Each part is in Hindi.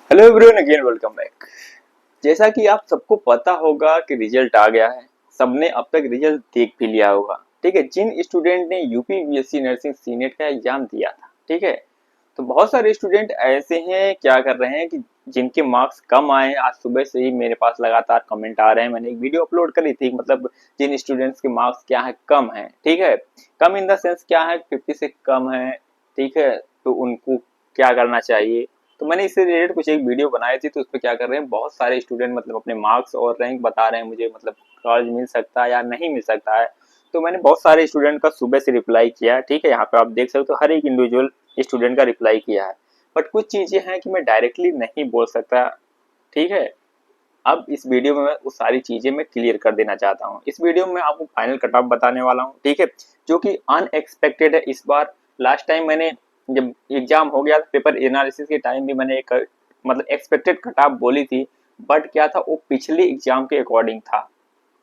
Hello everyone, again welcome back. जैसा कि आप सबको पता होगा कि रिजल्ट आ गया है। सबने अब तक रिजल्ट देख भी लिया होगा। ठीक है, जिन स्टूडेंट ने यूपी बीएससी नर्सिंग सीनेट का एग्जाम दिया था, ठीक है, तो बहुत सारे स्टूडेंट ऐसे हैं क्या कर रहे हैं कि जिनके मार्क्स कम आए हैं। आज सुबह से ही मेरे पास लगातार कमेंट आ रहे हैं। मैंने एक वीडियो अपलोड करी थी, मतलब जिन स्टूडेंट्स के मार्क्स क्या है, कम है। ठीक है, कम इन द सेंस क्या है, 50 से कम है। ठीक है, तो उनको क्या करना चाहिए। तो मैंने इससे रिलेटेड कुछ एक वीडियो बनाई थी। तो उस पर क्या कर रहे हैं, बहुत सारे स्टूडेंट मतलब अपने मार्क्स और रैंक बता रहे हैं मुझे, मतलब कॉलेज मिल सकता है या नहीं मिल सकता है। तो मैंने बहुत सारे स्टूडेंट का सुबह से रिप्लाई किया। ठीक है, यहाँ पे आप देख सकते हो हर एक इंडिविजुअल स्टूडेंट का रिप्लाई किया है। बट कुछ चीजें हैं कि मैं डायरेक्टली नहीं बोल सकता। ठीक है, अब इस वीडियो में मैं वो सारी चीजें मैं क्लियर कर देना चाहता हूँ। इस वीडियो में आपको फाइनल कट ऑफ बताने वाला हूँ। ठीक है, जो कि अनएक्सपेक्टेड है इस बार। लास्ट टाइम मैंने जब एग्जाम हो गया था, पेपर एनालिसिस के टाइम भी मैंने एक मतलब एक्सपेक्टेड कट ऑफ बोली थी। बट क्या था, वो पिछले एग्जाम के अकॉर्डिंग था।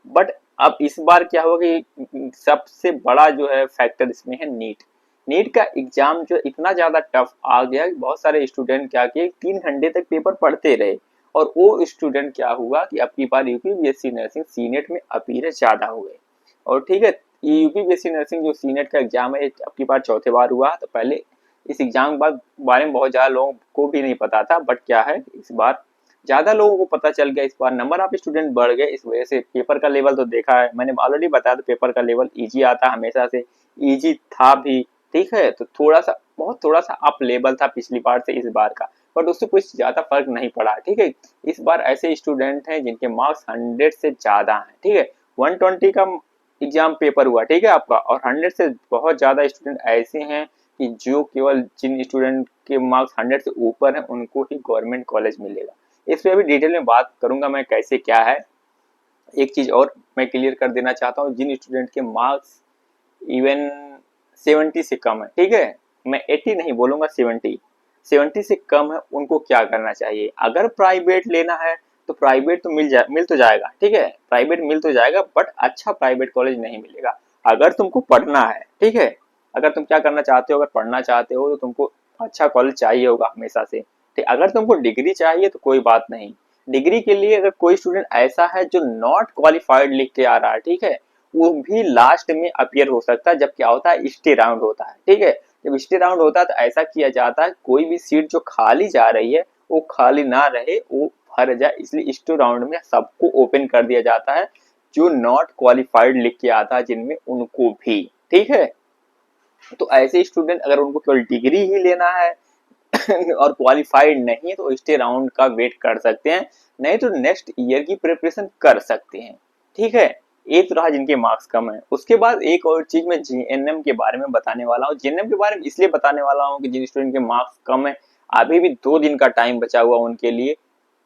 बट अब इस बार क्या हुआ कि सबसे बड़ा जो है फैक्टर इसमें है नीट। नीट का एग्जाम जो इतना ज्यादा टफ आ गया कि बहुत सारे स्टूडेंट क्या किए, 3 घंटे तक पेपर पढ़ते रहे। और वो स्टूडेंट क्या हुआ कि अब की बार यूपी बीएससी नर्सिंग सीनेट में अपीयर ज्यादा हुए। और ठीक है, ये यूपी बीएससी नर्सिंग जो सीनेट का एग्जाम है, अब की बार चौथे बार हुआ। तो पहले इस एग्जाम के बारे में बहुत ज्यादा लोगों को भी नहीं पता था। बट क्या है, इस बार ज्यादा लोगों को पता चल गया। इस बार नंबर ऑफ स्टूडेंट बढ़ गए। इस वजह से पेपर का लेवल तो देखा है मैंने, ऑलरेडी बताया था पेपर का लेवल इजी आता हमेशा से, इजी था भी। ठीक है, तो थोड़ा सा बहुत थोड़ा सा अप लेवल था पिछली बार से इस बार का। बट उससे कुछ ज्यादा फर्क नहीं पड़ा। ठीक है, इस बार ऐसे स्टूडेंट हैं जिनके मार्क्स 100 से ज्यादा हैं। ठीक है, 120 का एग्जाम पेपर हुआ, ठीक है आपका, और 100 से बहुत ज्यादा स्टूडेंट ऐसे हैं कि जो केवल जिन स्टूडेंट के मार्क्स 100 से ऊपर हैं उनको ही गवर्नमेंट कॉलेज मिलेगा। इस पर अभी डिटेल में बात करूंगा मैं कैसे क्या है। एक चीज और मैं क्लियर कर देना चाहता हूँ, जिन स्टूडेंट के मार्क्स इवन 70 से कम है, ठीक है, मैं 80 नहीं बोलूंगा, 70 से कम है, उनको क्या करना चाहिए। अगर प्राइवेट लेना है तो प्राइवेट तो मिल तो जाएगा। ठीक है, प्राइवेट मिल तो जाएगा, बट अच्छा प्राइवेट कॉलेज नहीं मिलेगा। अगर तुमको पढ़ना है, ठीक है, अगर तुम क्या करना चाहते हो, अगर पढ़ना चाहते हो तो तुमको अच्छा कॉलेज चाहिए होगा हमेशा से। ठीक, अगर तुमको डिग्री चाहिए तो कोई बात नहीं। डिग्री के लिए अगर कोई स्टूडेंट ऐसा है जो नॉट क्वालिफाइड लिख के आ रहा है, ठीक है, वो भी लास्ट में अपीयर हो सकता है। जब क्या होता है, स्टे राउंड होता है। ठीक है, जब स्टे राउंड होता है तो ऐसा किया जाता है, कोई भी सीट जो खाली जा रही है वो खाली ना रहे, वो भर जाए, इसलिए स्टे राउंड में सबको ओपन कर दिया जाता है। जो नॉट क्वालिफाइड लिख के आता है जिनमें, उनको भी। ठीक है, तो ऐसे स्टूडेंट अगर उनको केवल डिग्री ही लेना है और क्वालिफाइड नहीं है तो स्टे राउंड का वेट कर सकते हैं, नहीं तो नेक्स्ट ईयर की प्रिपरेशन कर सकते हैं। ठीक है, ये तो रहा जिनके मार्क्स कम है। उसके बाद एक और चीज मैं जीएनएम के बारे में बताने वाला हूँ। जीएनएम के बारे में इसलिए बताने वाला हूँ कि जिन स्टूडेंट के मार्क्स कम है, अभी भी 2 दिन का टाइम बचा हुआ उनके लिए।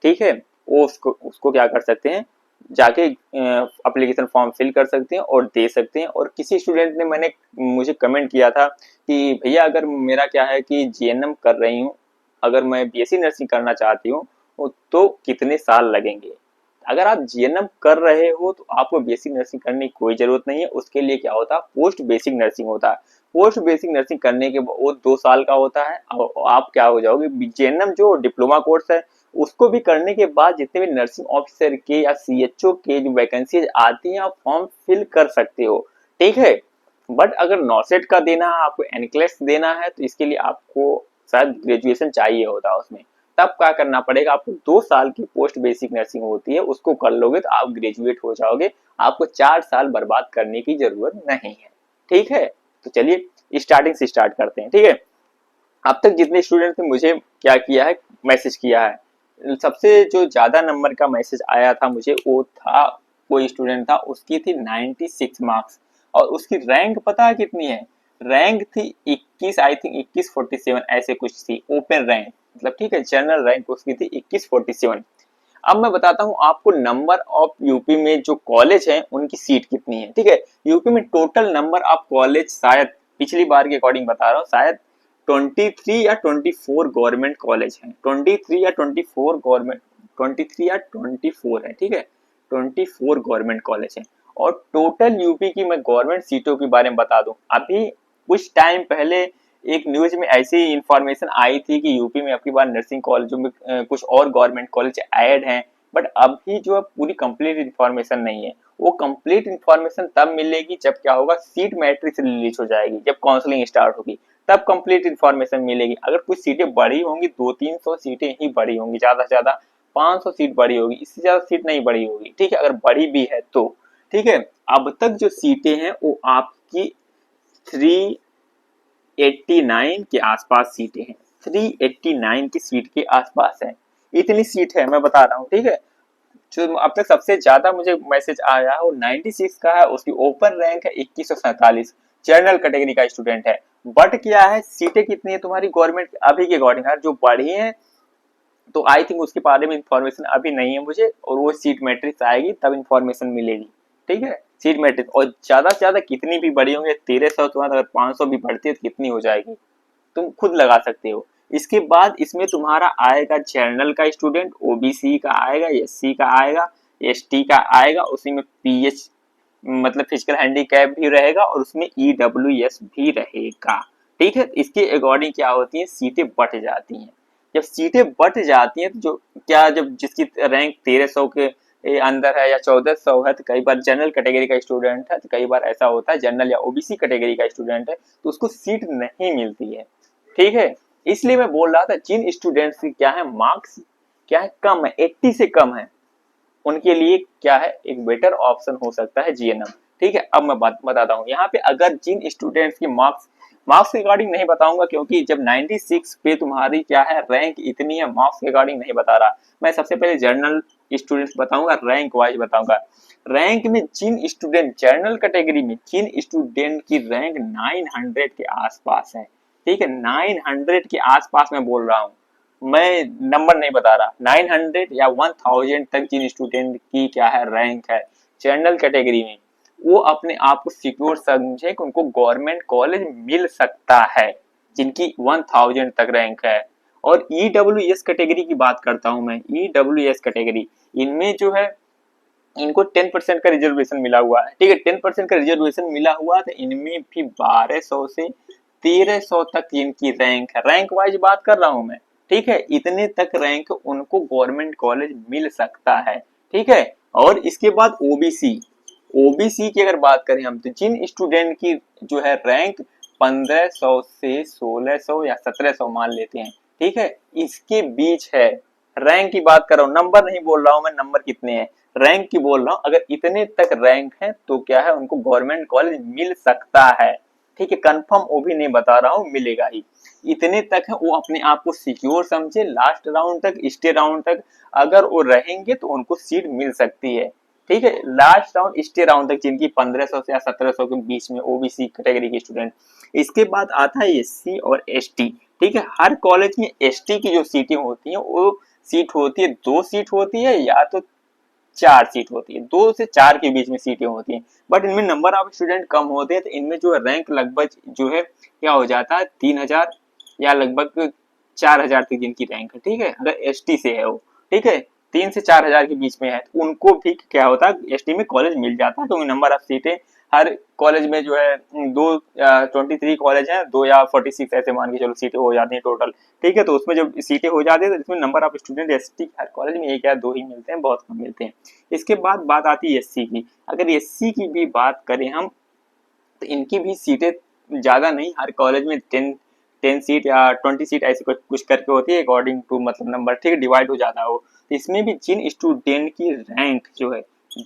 ठीक है, वो उसको क्या कर सकते हैं, जाके एप्लीकेशन फॉर्म फिल कर सकते हैं और दे सकते हैं। और किसी स्टूडेंट ने मैंने मुझे कमेंट किया था कि भैया अगर मेरा क्या है कि जीएनएम कर रही हूँ, अगर मैं बीएससी नर्सिंग करना चाहती हूँ तो कितने साल लगेंगे। अगर आप जीएनएम कर रहे हो तो आपको बेसिक नर्सिंग करने की कोई जरूरत नहीं है। उसके लिए क्या होता है, पोस्ट बेसिक नर्सिंग होता है। पोस्ट बेसिक नर्सिंग करने के वो 2 साल का होता है। आप क्या हो जाओगे, जीएनएम जो डिप्लोमा कोर्स है उसको भी करने के बाद जितने भी नर्सिंग ऑफिसर के या सीएचओ के जो वैकेंसी आती है, आप फॉर्म फिल कर सकते हो। ठीक है, बट अगर नॉसेट का देना है, आपको एनक्लेस देना है, तो इसके लिए आपको शायद ग्रेजुएशन चाहिए होता है उसमें। तब क्या करना पड़ेगा, आपको 2 साल की पोस्ट बेसिक नर्सिंग होती है, उसको कर लोगे तो आप ग्रेजुएट हो जाओगे। आपको 4 साल बर्बाद करने की जरूरत नहीं है। ठीक है, तो चलिए स्टार्टिंग से स्टार्ट करते हैं। ठीक है, अब तक जितने स्टूडेंट ने मुझे क्या किया है, मैसेज किया है, सबसे जो ज्यादा नंबर का मैसेज आया था मुझे, वो था, कोई स्टूडेंट था, उसकी थी 96 मार्क्स। और उसकी रैंक पता है कितनी है, रैंक थी 21, आई थिंक 2147 ऐसे कुछ थी, ओपन रैंक मतलब। ठीक है, जनरल रैंक उसकी थी 2147। अब मैं बताता हूँ आपको नंबर ऑफ यूपी में जो कॉलेज है उनकी सीट कितनी है। ठीक है, यूपी में टोटल नंबर ऑफ कॉलेज शायद पिछली बार के अकॉर्डिंग बता रहा हूँ, शायद 23 या 24 गवर्नमेंट कॉलेज हैं। 23 या 24 गवर्नमेंट, 23 या 24 है। ठीक है, 24 गवर्नमेंट कॉलेज हैं। और टोटल यूपी की मैं गवर्नमेंट सीटों के बारे में बता दूं, अभी कुछ टाइम पहले एक न्यूज में ऐसी इंफॉर्मेशन आई थी कि यूपी में अबकी बार नर्सिंग कॉलेजों में कुछ और गवर्नमेंट कॉलेज ऐड हैं, बट अभी जो है पूरी कंप्लीट इंफॉर्मेशन नहीं है। वो कंप्लीट इंफॉर्मेशन तब मिलेगी जब क्या होगा, सीट मैट्रिक्स रिलीज हो जाएगी, जब काउंसलिंग स्टार्ट होगी तब कंप्लीट इंफॉर्मेशन मिलेगी। अगर कुछ सीटें बड़ी होंगी, 200-300 सीटें ही बड़ी होंगी, ज्यादा से ज्यादा 500 सीट बड़ी होगी, इससे ज्यादा सीट नहीं बड़ी होगी, ठीक है, अगर बड़ी भी है तो। ठीक है, अब तक जो सीटें हैं वो आपकी 389 के आसपास सीटें हैं, 389 की सीट के आसपास है, इतनी सीट है मैं बता रहा हूँ। ठीक है, जो अब तक सबसे ज्यादा मुझे मैसेज आया है वो 96 का है, उसकी ओपन रैंक है 2147, जनरल कैटेगरी का स्टूडेंट है। बट क्या है, सीटें कितनी है तुम्हारी गवर्नमेंट अभी के अकॉर्डिंग, जो बढ़ी है तो आई थिंक उसके बारे में इंफॉर्मेशन अभी नहीं है मुझे, और वो सीट मैट्रिक्स आएगी तब इंफॉर्मेशन मिलेगी। ठीक है, सीट मैट्रिक्स, और ज्यादा से ज्यादा कितनी भी बड़ी होंगे, 1300 के बाद अगर 500 भी बढ़ती है तो कितनी हो जाएगी तुम खुद लगा सकते हो। इसके बाद इसमें तुम्हारा आएगा जनरल का स्टूडेंट, ओबीसी का आएगा, एससी का आएगा, एसटी का आएगा, उसी में पीएच मतलब फिजिकल हैंडीकैप भी रहेगा, और उसमें ईडब्ल्यूएस भी रहेगा। ठीक है, इसके अकॉर्डिंग क्या होती है, सीटें बढ़ जाती हैं। जब सीटें बढ़ जाती हैं तो जो क्या, जब जिसकी रैंक 1300 के अंदर है या 1400 है, तो कई बार जनरल कैटेगरी का स्टूडेंट है, तो कई बार ऐसा होता है जनरल या ओबीसी कैटेगरी का स्टूडेंट है तो उसको सीट नहीं मिलती है। ठीक है, इसलिए मैं बोल रहा था जिन स्टूडेंट्स की क्या है मार्क्स क्या है कम है, 80 से कम है, उनके लिए क्या है एक बेटर ऑप्शन हो सकता है जीएनएम। ठीक है, अब मैं बात बताता हूँ यहाँ पे, अगर जिन स्टूडेंट्स की मार्क्स मार्क्स के अकॉर्डिंग नहीं बताऊंगा, क्योंकि जब 96 पे तुम्हारी क्या है रैंक इतनी है, मार्क्स के अकॉर्डिंग नहीं बता रहा मैं, सबसे पहले जर्नल स्टूडेंट्स बताऊंगा, रैंक वाइज बताऊंगा। रैंक में जिन स्टूडेंट जनरल कैटेगरी में जिन स्टूडेंट की रैंक 900 के आसपास है, ठीक है, 900 के आसपास मैं बोल रहा हूँ, मैं नंबर नहीं बता रहा, 900 या 1000 तक जिन स्टूडेंट की क्या है रैंक है जनरल कैटेगरी में, वो अपने आप को सिक्योर समझे कि उनको गवर्नमेंट कॉलेज मिल सकता है, जिनकी 1000 तक रैंक है। और ईडब्ल्यूएस कैटेगरी की बात करता हूं मैं, ईडब्ल्यूएस कैटेगरी, इनमें जो है इनको 10% का रिजर्वेशन मिला हुआ है। ठीक है, 10% का रिजर्वेशन मिला हुआ है, तो इनमें भी 1200 से 1300 तक इनकी रैंक है, रैंक वाइज बात कर रहा हूं मैं। ठीक है, इतने तक रैंक उनको गवर्नमेंट कॉलेज मिल सकता है। ठीक है, और इसके बाद ओबीसी, ओबीसी की अगर बात करें हम, तो जिन स्टूडेंट की जो है रैंक 1500 से 1600 या 1700 मान लेते हैं, ठीक है, इसके बीच है, रैंक की बात कर रहा हूँ, नंबर नहीं बोल रहा हूँ मैं, नंबर कितने हैं, रैंक की बोल रहा हूँ। अगर इतने तक रैंक है तो क्या है उनको गवर्नमेंट कॉलेज मिल सकता है। ठीक है, कंफर्म वो भी नहीं बता रहा हूँ, मिलेगा ही, इतने तक है, वो अपने आप को सिक्योर समझे, लास्ट राउंड तक, स्टे राउंड तक अगर वो रहेंगे तो उनको सीट मिल सकती है। ठीक है, लास्ट राउंड स्टे राउंड तक जिनकी 1500 से या 1700 के बीच में ओबीसी कैटेगरी के स्टूडेंट। इसके बाद आता है एससी और एसटी। ठीक है, हर कॉलेज में एसटी की जो सीटें होती हैं वो सीट होती है, 2 सीट होती है या तो 4 सीट होती है, 2 से 4 के बीच में सीटें होती हैं, बट इनमें नंबर ऑफ स्टूडेंट कम होते हैं, तो इनमें जो रैंक लगभग जो है क्या हो जाता है 3000 या लगभग 4000 तक जिनकी रैंक है। ठीक है, अगर एसटी से है वो, ठीक है, 3 से 4000 के बीच में है, तो उनको भी क्या होता है एसटी में कॉलेज मिल जाता है, क्योंकि नंबर ऑफ सीटें हर कॉलेज में जो है 23 कॉलेज है, 2 या 46 ऐसे मान के चलो सीटें हो जाती हैं टोटल। ठीक है, तो उसमें जब सीटें हो जाती है तो इसमें number of student ST her college में 1 या 2 ही मिलते हैं, बहुत कम मिलते हैं। इसके बाद बात आती है एससी की। अगर एससी की भी बात करें हम, तो इनकी भी सीटें ज्यादा नहीं, हर कॉलेज में 10 सीट या 20 सीट ऐसे कुछ करके होती है, अकॉर्डिंग टू मतलब नंबर, ठीक है, डिवाइड हो जाता है वो। तो इसमें भी जिन स्टूडेंट की रैंक जो है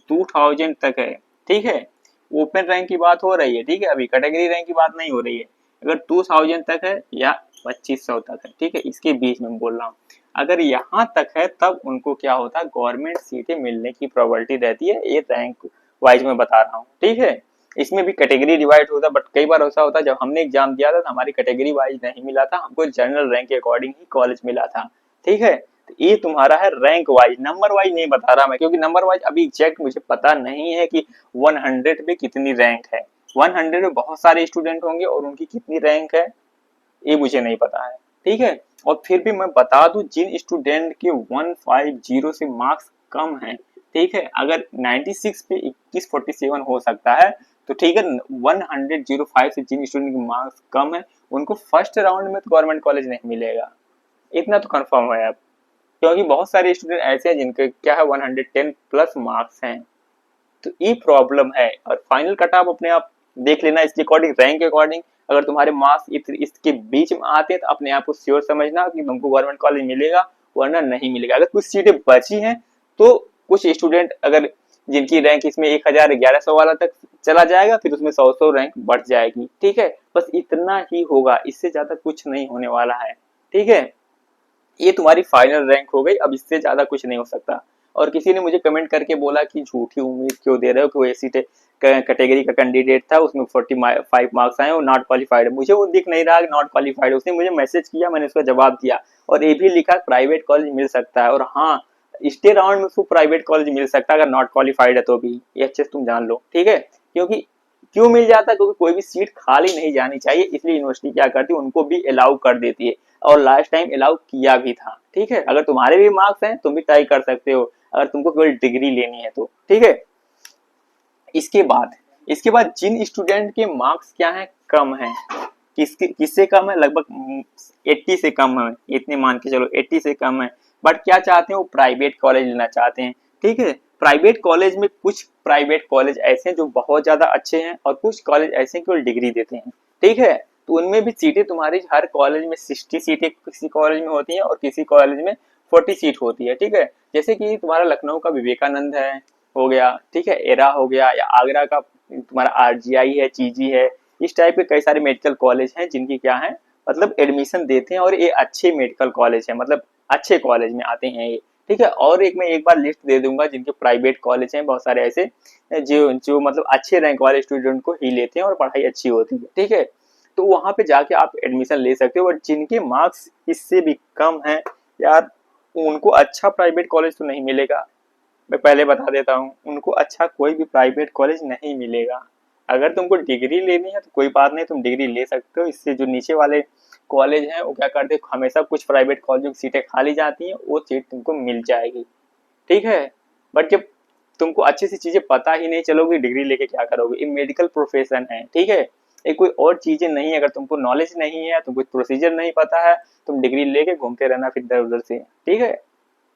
2000 तक है, ठीक है, ओपन रैंक की बात हो रही है, ठीक है, अभी कैटेगरी रैंक की बात नहीं हो रही है, अगर 2000 तक है या 2500 तक है, ठीक है, इसके बीच में बोल रहा हूँ, अगर यहाँ तक है तब उनको क्या होता है गवर्नमेंट सीटें मिलने की प्रोबेबिलिटी रहती है, ये रैंक वाइज में बता रहा हूँ। ठीक है, इसमें भी कैटेगरी डिवाइड होता है, बट कई बार ऐसा होता है जब हमने एग्जाम दिया था तो हमारी कैटेगरी वाइज नहीं मिला था, हमको जनरल रैंक के अकॉर्डिंग ही कॉलेज मिला था। ठीक है, तो ये तुम्हारा है रैंक वाइज, नंबर वाइज नहीं बता रहा मैं, क्योंकि नंबर वाइज अभी एग्जैक्ट मुझे पता नहीं है कि 100 में कितनी रैंक है, 100 में बहुत सारे स्टूडेंट होंगे और उनकी कितनी रैंक है ये मुझे नहीं पता है। ठीक है, और फिर भी मैं बता दूं जिन स्टूडेंट के 150 से मार्क्स कम है, ठीक है, अगर 96 पे 2147 हो सकता है, तो ठीक है, 105 से जिन स्टूडेंट के मार्क्स कम है उनको फर्स्ट राउंड में तो गवर्नमेंट कॉलेज नहीं मिलेगा, इतना तो कंफर्म है अब, क्योंकि बहुत सारे स्टूडेंट ऐसे हैं जिनके क्या है 110 प्लस मार्क्स हैं। तो ये प्रॉब्लम है। और फाइनल कट ऑफ अपने आप देख लेना इसके अकॉर्डिंग, रैंक के अकॉर्डिंग। अगर तुम्हारे मार्क्स इसके बीच में आते हैं तो अपने आप को श्योर समझना कि तुमको गवर्नमेंट कॉलेज मिलेगा, वरना नहीं मिलेगा। अगर कुछ सीटें बची हैं तो कुछ स्टूडेंट अगर जिनकी रैंक इसमें 1000-1100 वाला तक चला जाएगा, फिर उसमें 100 रैंक बढ़ जाएगी। ठीक है, बस इतना ही होगा, इससे ज्यादा कुछ नहीं होने वाला है। ठीक है, ये तुम्हारी फाइनल रैंक हो गई, अब इससे ज्यादा कुछ नहीं हो सकता। और किसी ने मुझे कमेंट करके बोला कि झूठी उम्मीद क्यों दे रहे हो कि वो एसी कैटेगरी का कैंडिडेट था, उसमें 45 मार्क्स आए और नॉट क्वालिफाइड है। मुझे वो दिख नहीं रहा नॉट क्वालिफाइड। उसने मुझे मैसेज किया, मैंने उसका जवाब दिया और ये भी लिखा प्राइवेट कॉलेज मिल सकता है। और हाँ, स्टे राउंड में उसको प्राइवेट कॉलेज मिल सकता है अगर नॉट क्वालिफाइड है तो भी, ये अच्छे से तुम जान लो। ठीक है, क्योंकि क्यों मिल जाता है, क्योंकि कोई भी सीट खाली नहीं जानी चाहिए, इसलिए यूनिवर्सिटी क्या करती है उनको भी अलाउ कर देती है, और लास्ट टाइम अलाउ किया भी था। ठीक है, अगर तुम्हारे भी मार्क्स हैं तुम भी ट्राई कर सकते हो, अगर तुमको कोई डिग्री लेनी है तो। ठीक है, इसके बाद जिन स्टूडेंट के मार्क्स क्या है कम है, किससे कम है, लगभग 80 से कम है, इतने मान के चलो 80 से कम है, बट क्या चाहते हैं वो प्राइवेट कॉलेज लेना चाहते हैं। ठीक है, प्राइवेट कॉलेज में कुछ प्राइवेट कॉलेज ऐसे हैं जो बहुत ज्यादा अच्छे हैं और कुछ कॉलेज ऐसे हैं केवल डिग्री देते हैं। ठीक है, तो उनमें भी सीटें तुम्हारी हर कॉलेज में 60 सीटें किसी कॉलेज में होती हैं और किसी कॉलेज में 40 सीट होती है। ठीक है, जैसे कि तुम्हारा लखनऊ का विवेकानंद है, हो गया, ठीक है, एरा हो गया, या आगरा का तुम्हारा आरजीआई है, चीजी है, इस टाइप के कई सारे मेडिकल कॉलेज हैं जिनकी क्या है मतलब एडमिशन देते हैं, और ये अच्छे मेडिकल कॉलेज है, मतलब अच्छे कॉलेज में आते हैं ये। ठीक है, और एक मैं एक बार लिस्ट दे दूंगा जिनके प्राइवेट कॉलेज हैं बहुत सारे ऐसे जो जो मतलब अच्छे रैंक वाले स्टूडेंट को ही लेते हैं और पढ़ाई अच्छी होती है। ठीक है, तो वहां पे जाके आप एडमिशन ले सकते हो, और जिनके मार्क्स इससे भी कम है यार, उनको अच्छा प्राइवेट कॉलेज तो नहीं मिलेगा। मैं पहले बता देता हूँ, उनको अच्छा कोई भी प्राइवेट कॉलेज नहीं मिलेगा। अगर तुमको डिग्री लेनी है तो कोई बात नहीं, तुम डिग्री ले सकते हो। इससे जो नीचे वाले कॉलेज हैं वो क्या करते हैं, हमेशा कुछ प्राइवेट कॉलेजों की सीटें खाली जाती हैं, वो सीट तुमको मिल जाएगी। ठीक है, बट जब तुमको अच्छी सी चीजें पता ही नहीं चलोगी, डिग्री लेके क्या करोगे। ये मेडिकल प्रोफेशन है। ठीक है, ये कोई और चीजें नहीं है। अगर तुमको नॉलेज नहीं है, तुमको प्रोसीजर नहीं पता है, तुम डिग्री लेके घूमते रहना फिर इधर उधर से। ठीक है,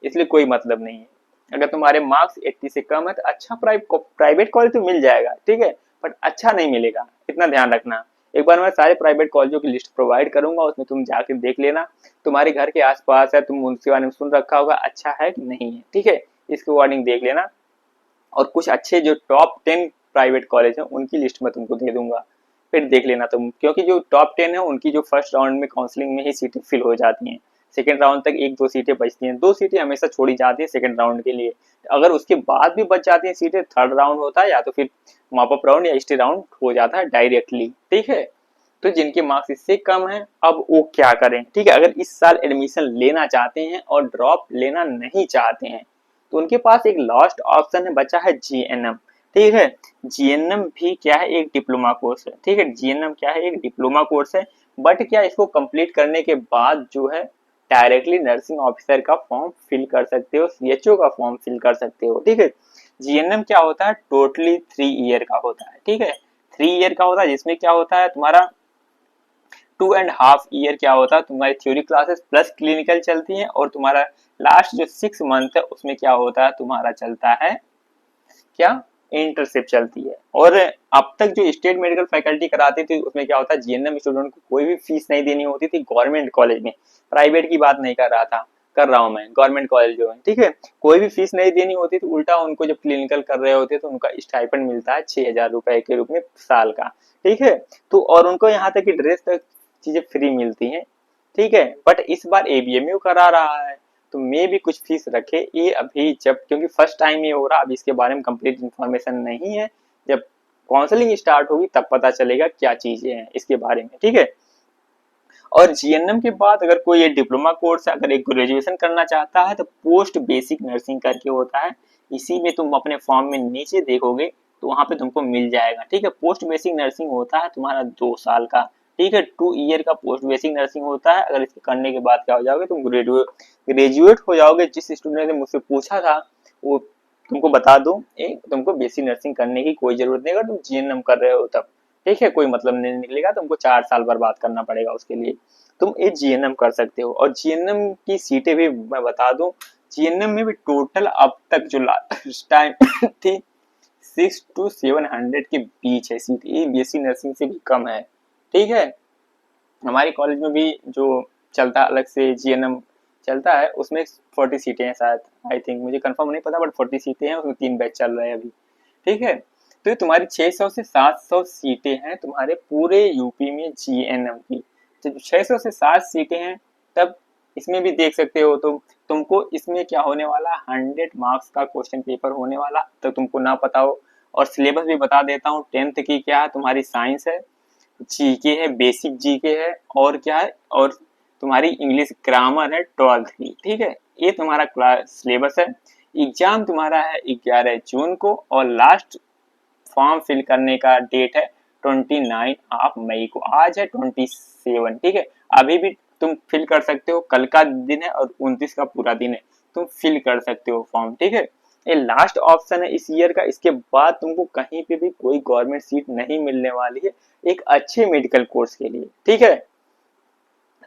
इसलिए कोई मतलब नहीं है। अगर तुम्हारे मार्क्स 80 से कम है तो अच्छा प्राइवेट कॉलेज तो मिल जाएगा। ठीक है, बट अच्छा नहीं मिलेगा, इतना ध्यान रखना। एक बार मैं सारे प्राइवेट कॉलेजों की लिस्ट प्रोवाइड करूंगा, उसमें तुम जाकर देख लेना, तुम्हारे घर के आसपास है, तुम उनके बारे में सुन रखा होगा, अच्छा है कि नहीं है। ठीक है, इसके अकॉर्डिंग देख लेना। और कुछ अच्छे जो टॉप 10 प्राइवेट कॉलेज हैं उनकी लिस्ट में तुमको दे दूंगा, फिर देख लेना तुम, क्योंकि जो टॉप 10 है उनकी जो फर्स्ट राउंड में काउंसलिंग में ही सीटें फिल हो जाती हैं। सेकंड राउंड तक 1-2 सीटें बचती हैं, 2 सीटें हमेशा छोड़ी जाती है सेकंड राउंड के लिए। अगर उसके बाद भी बच जाती हैं सीटें, थर्ड राउंड होता है या तो फिर मॉप अप राउंड या स्टे राउंड हो जाता है डायरेक्टली। ठीक है, तो जिनके मार्क्स इससे कम है अब वो क्या करें। ठीक है, अगर इस साल एडमिशन लेना चाहते हैं और ड्रॉप लेना नहीं चाहते हैं तो उनके पास एक लास्ट ऑप्शन है बचा है जीएनएम। ठीक है, जीएनएम भी क्या है, एक डिप्लोमा कोर्स है। ठीक है, जीएनएम क्या है, एक डिप्लोमा कोर्स है, बट क्या इसको कंप्लीट करने के बाद जो है डायरेक्टली नर्सिंग ऑफिसर का फॉर्म फिल कर सकते हो, सीएचओ का फॉर्म फिल कर सकते हो। ठीक है, जीएनएम क्या होता है, टोटली 3 ईयर का होता है। ठीक है, 3 ईयर का होता है, जिसमें क्या होता है तुम्हारा 2.5 ईयर क्या होता है तुम्हारी थ्योरी क्लासेस प्लस क्लिनिकल चलती हैं, और तुम्हारा लास्ट जो 6 मंथ है उसमें क्या होता है तुम्हारा चलता है क्या, इंटर्नशिप चलती है। और अब तक जो स्टेट मेडिकल फैकल्टी कराती थी उसमें क्या होता है, जीएनएम स्टूडेंट को कोई भी फीस नहीं देनी होती थी गवर्नमेंट कॉलेज में, प्राइवेट की बात नहीं कर रहा हूं मैं, गवर्नमेंट कॉलेज जो है। ठीक है, कोई भी फीस नहीं देनी होती थी, उल्टा उनको जब क्लिनिकल कर रहे होते तो उनका स्टाइपेंड मिलता है 6,000 रुपए के रूप में साल का। ठीक है, तो और उनको यहाँ तक कि ड्रेस तक चीजें फ्री मिलती हैं। ठीक है, बट इस बार एबीएमयू करा रहा है तो मे भी कुछ फीस रखे ये अभी, जब क्योंकि फर्स्ट टाइम ये हो रहा, अब इसके बारे में कंप्लीट इन्फॉर्मेशन नहीं है। जब काउंसलिंग स्टार्ट होगी तब पता चलेगा क्या चीजें हैं इसके बारे में। ठीक है, और जीएनएम के बाद अगर कोई ये डिप्लोमा कोर्स अगर एक ग्रेजुएशन करना चाहता है तो पोस्ट बेसिक नर्सिंग करके होता है, इसी में तुम अपने फॉर्म में नीचे देखोगे तो वहां पे तुमको मिल जाएगा। ठीक है, पोस्ट बेसिक नर्सिंग होता है तुम्हारा 2 साल का। ठीक है, 2 ईयर का पोस्ट बेसिक नर्सिंग होता है। अगर इसके करने के बाद क्या हो जाओगे, तुम ग्रेजुएट हो जाओगे। जिस स्टूडेंट ने मुझसे पूछा था वो तुमको बता दूं, तुमको बीएससी नर्सिंग करने की कोई जरूरत नहीं, अगर तुम जीएनएम कर रहे हो तब, ठीक है, कोई मतलब नहीं निकलेगा, तुमको 4 साल बर्बाद करना पड़ेगा उसके लिए। तुम एक जीएनएम कर सकते हो, और जीएनएम की सीटें भी मैं बता दूं, जीएनएम में भी टोटल अब तक जो लास्ट टाइम थी 600 to 700 के बीच है सीट, ये बीएससी नर्सिंग से भी कम है, ठीक है। हमारे कॉलेज में भी जो चलता अलग से जीएनएम चलता है, उसमें 40 सीटें हैं शायद, आई थिंक, मुझे कंफर्म नहीं पता, बट 40 सीटें हैं, उसमें 3 बैच चल रहे हैं अभी, ठीक है। तो ये तुम्हारी 600 से 700 सीटें हैं तुम्हारे पूरे यूपी में जीएनएम की। जब 600 से 7 सीटें हैं, तब इसमें भी देख सकते हो तुमको इसमें क्या होने वाला, 100 मार्क्स का क्वेश्चन पेपर होने वाला, तो तुमको ना पता हो। और सिलेबस भी बता देता हूँ, 10th की क्या है तुम्हारी, साइंस है, जीके है, बेसिक जीके है, और क्या है, और तुम्हारी इंग्लिश ग्रामर है 12th की, ठीक है। ये तुम्हारा क्लास सिलेबस है। एग्जाम तुम्हारा है 11 जून को, और लास्ट फॉर्म फिल करने का डेट है 29 ऑफ मई को। आज है 27, ठीक है। अभी भी तुम फिल कर सकते हो, कल का दिन है और 29 का पूरा दिन है, तुम फिल कर सकते हो फॉर्म, ठीक है। ये लास्ट ऑप्शन है इस ईयर का, इसके बाद तुमको कहीं पे भी कोई गवर्नमेंट सीट नहीं मिलने वाली है एक अच्छे मेडिकल कोर्स के लिए, ठीक है।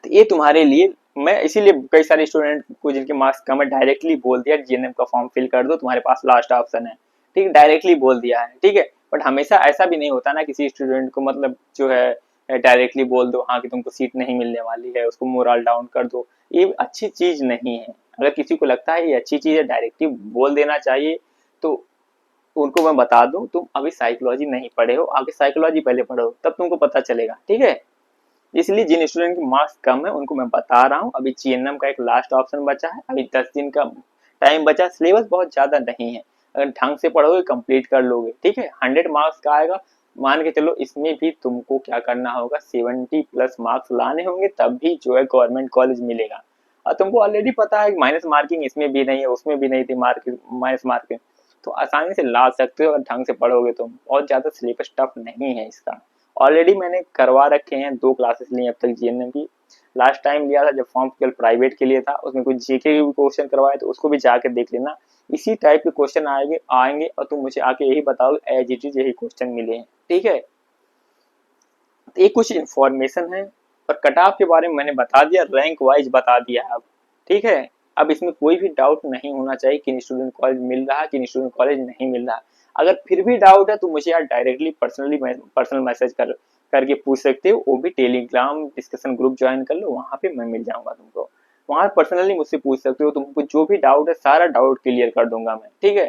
तो ये तुम्हारे लिए, मैं इसीलिए कई सारे स्टूडेंट को जिनके मार्क्स कम है डायरेक्टली बोल दिया जीएनएम का फॉर्म फिल कर दो, तुम्हारे पास लास्ट ऑप्शन है, ठीक है, डायरेक्टली बोल दिया है, ठीक है। बट हमेशा ऐसा भी नहीं होता ना, किसी स्टूडेंट को मतलब जो है डायरेक्टली बोल दो हाँ कि तुमको सीट नहीं मिलने वाली है, उसको मोरल डाउन कर दो, ये अच्छी चीज नहीं है। अगर किसी को लगता है ये अच्छी चीज है, डायरेक्टली बोल देना चाहिए, तो उनको मैं बता दूं, तुम अभी साइकोलॉजी नहीं पढ़े हो, आगे साइकोलॉजी पहले पढ़ो, तब तुमको पता चलेगा, ठीक है। इसलिए जिन स्टूडेंट के मार्क्स कम है उनको मैं बता रहा हूँ, अभी जीएनएम का एक लास्ट ऑप्शन बचा है, अभी 10 दिन का टाइम बचा, सिलेबस बहुत ज्यादा नहीं है, अगर ढंग से पढ़ोगे कंप्लीट कर लोगे, ठीक है। 100 मार्क्स का आएगा, मान के चलो, इसमें भी तुमको क्या करना होगा, 70+ मार्क्स लाने होंगे, तब भी जो है गवर्नमेंट कॉलेज मिलेगा। और तुमको ऑलरेडी पता है माइनस मार्किंग इसमें भी नहीं है, उसमें भी नहीं थी माइनस मार्किंग, तो आसानी से ला सकते हो अगर ढंग से पढ़ोगे तो, बहुत ज्यादा सिलेबस टफ नहीं है इसका। ऑलरेडी मैंने करवा रखे हैं, 2 क्लासेस ली अब तक जीएनएम की। लास्ट टाइम लिया था जब फॉर्म केवल प्राइवेट के लिए था, उसमें कुछ जीके के क्वेश्चन करवाए, तो उसको भी जाके देख लेना, इसी टाइप के क्वेश्चन आएंगे और तुम मुझे आके यही बताओ एज इट इज यही क्वेश्चन मिले हैं, ठीक है। तो ये कुछ इन्फॉर्मेशन है, और कट ऑफ के बारे में मैंने बता दिया, रैंक वाइज बता दिया अब, ठीक है। अब इसमें कोई भी डाउट नहीं होना चाहिए कि स्टूडेंट कॉलेज मिल रहा है कि स्टूडेंट कॉलेज नहीं मिल रहा है। अगर फिर भी डाउट है तो मुझे यार डायरेक्टली पर्सनल मैसेज करके पूछ सकते हो, वो भी टेलीग्राम डिस्कशन ग्रुप ज्वाइन कर लो, वहां पे मैं मिल जाऊंगा तुमको, वहां पर्सनली मुझसे पूछ सकते हो, तुमको जो भी डाउट है सारा डाउट क्लियर कर दूंगा मैं, ठीक है,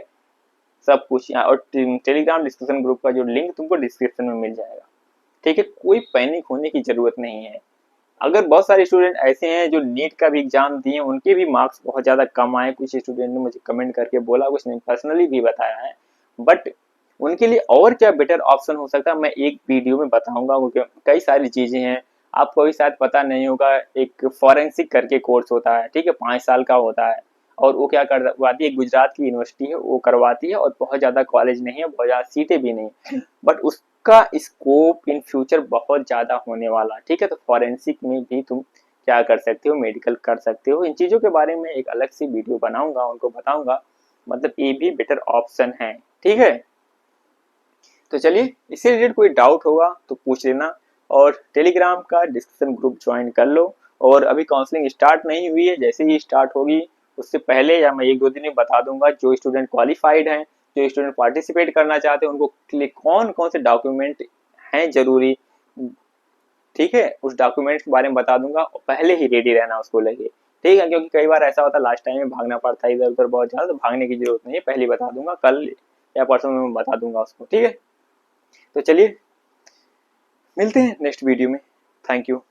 सब कुछ यहाँ। और टेलीग्राम डिस्कशन ग्रुप का जो लिंक तुमको डिस्क्रिप्शन में मिल जाएगा, ठीक है, कोई पैनिक होने की जरूरत नहीं है। अगर बहुत सारे स्टूडेंट ऐसे हैं जो नीट का भी एग्जाम दिए, उनके भी मार्क्स बहुत ज्यादा कम आए, कुछ स्टूडेंट ने मुझे कमेंट करके बोला, कुछ ने पर्सनली भी बताया है, बट उनके लिए और क्या बेटर ऑप्शन हो सकता है मैं एक वीडियो में बताऊंगा, क्योंकि कई सारी चीजें हैं, आपको भी शायद पता नहीं होगा, एक फॉरेंसिक करके कोर्स होता है, ठीक है, 5 साल का होता है, और वो क्या करवाती है, गुजरात की यूनिवर्सिटी है वो करवाती है, और बहुत ज्यादा कॉलेज नहीं है, बहुत ज्यादा सीटें भी नहीं, बट उसका स्कोप इन फ्यूचर बहुत ज्यादा होने वाला, ठीक है। तो फॉरेंसिक में भी तुम क्या कर सकते हो, मेडिकल कर सकते हो, इन चीजों के बारे में एक अलग से वीडियो बनाऊंगा, उनको बताऊंगा, मतलब ये भी बेटर ऑप्शन है, ठीक है। तो चलिए, इससे रिलेटेड कोई डाउट होगा तो पूछ लेना, और टेलीग्राम का डिस्कशन ग्रुप ज्वाइन कर लो। और अभी काउंसलिंग स्टार्ट नहीं हुई है, जैसे ही स्टार्ट होगी उससे पहले या मैं 1-2 दिन में बता दूंगा, जो स्टूडेंट क्वालिफाइड हैं, जो स्टूडेंट पार्टिसिपेट करना चाहते हैं, उनको कौन कौन से डॉक्यूमेंट हैं जरूरी, ठीक है, उस डॉक्यूमेंट के बारे में बता दूंगा, पहले ही रेडी रहना उसको लेके, ठीक है, क्योंकि कई बार ऐसा होता है लास्ट टाइम में भागना पड़ता है इधर उधर बहुत ज्यादा, तो भागने की जरूरत नहीं है, पहले बता दूंगा, कल या परसों में मैं बता दूंगा उसको, ठीक है। तो चलिए, मिलते हैं नेक्स्ट वीडियो में, थैंक यू।